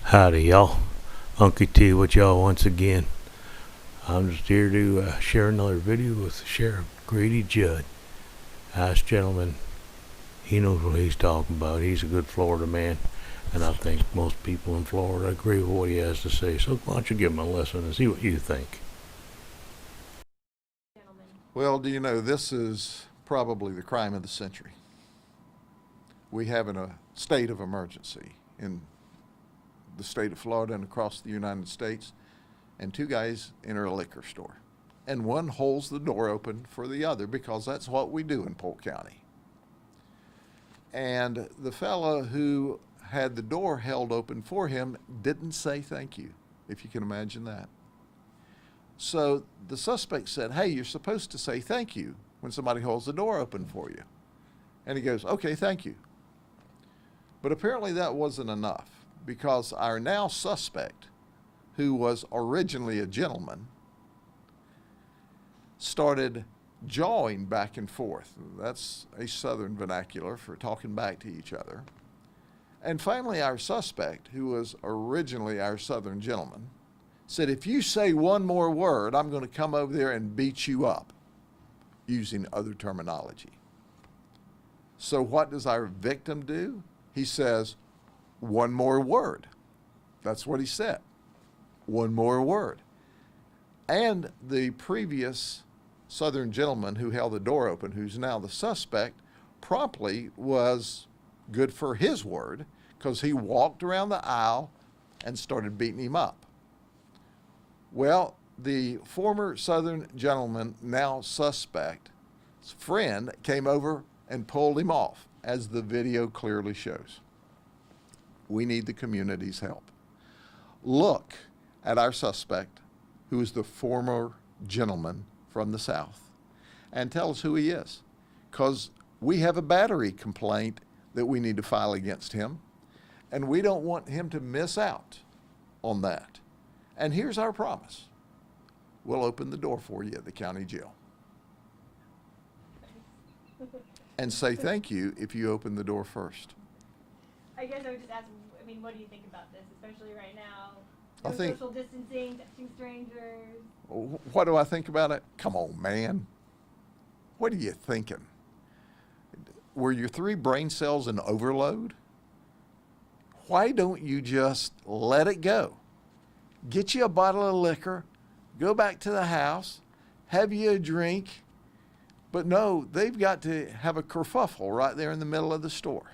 Howdy y'all, Unky T with y'all once again. I'm just here to share another video with Sheriff Grady Judd. Nice gentleman. He knows what he's talking about. He's a good Florida man, and I think most people in Florida agree with what he has to say. So why don't you give him a listen and see what you think. Well, do you know, this is probably the crime of the century. We have a state of emergency in the state of Florida and across the United States, and two guys enter a liquor store, and one holds the door open for the other because that's what we do in Polk County. And the fellow who had the door held open for him didn't say thank you, if you can imagine that. So the suspect said, "Hey, you're supposed to say thank you when somebody holds the door open for you." And he goes, "Okay, thank you." But apparently that wasn't enough, because our now suspect, who was originally a gentleman, started jawing back and forth. That's a Southern vernacular for talking back to each other. And finally, our suspect, who was originally our Southern gentleman, said, "If you say one more word, I'm going to come over there and beat you up," using other terminology. So what does our victim do? He says, "One more word." That's what he said. One more word. And the previous Southern gentleman who held the door open, who's now the suspect, promptly was good for his word, because he walked around the aisle and started beating him up. Well, the former Southern gentleman, now suspect's friend, came over and pulled him off, as the video clearly shows. We need the community's help. Look at our suspect, who is the former gentleman from the South, and tell us who he is, because we have a battery complaint that we need to file against him, and we don't want him to miss out on that. And here's our promise: we'll open the door for you at the county jail, and say thank you if you open the door first. I guess I would just ask, what do you think about this, especially right now? I think social distancing, touching strangers. What do I think about it? Come on, man. What are you thinking? Were your 3 brain cells in overload? Why don't you just let it go? Get you a bottle of liquor, go back to the house, have you a drink. But no, they've got to have a kerfuffle right there in the middle of the store.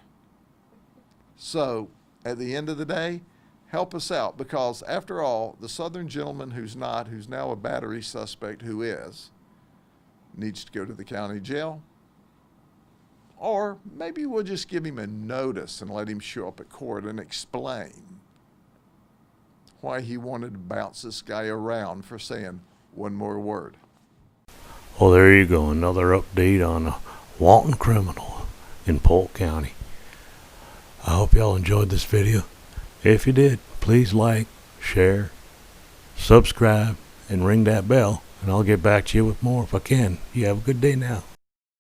So at the end of the day, help us out, because after all, the Southern gentleman who's now a battery suspect who is, needs to go to the county jail. Or maybe we'll just give him a notice and let him show up at court and explain why he wanted to bounce this guy around for saying one more word. Well, there you go, another update on a wanton criminal in Polk County. I hope y'all enjoyed this video. If you did, please like, share, subscribe, and ring that bell, and I'll get back to you with more if I can. You have a good day now.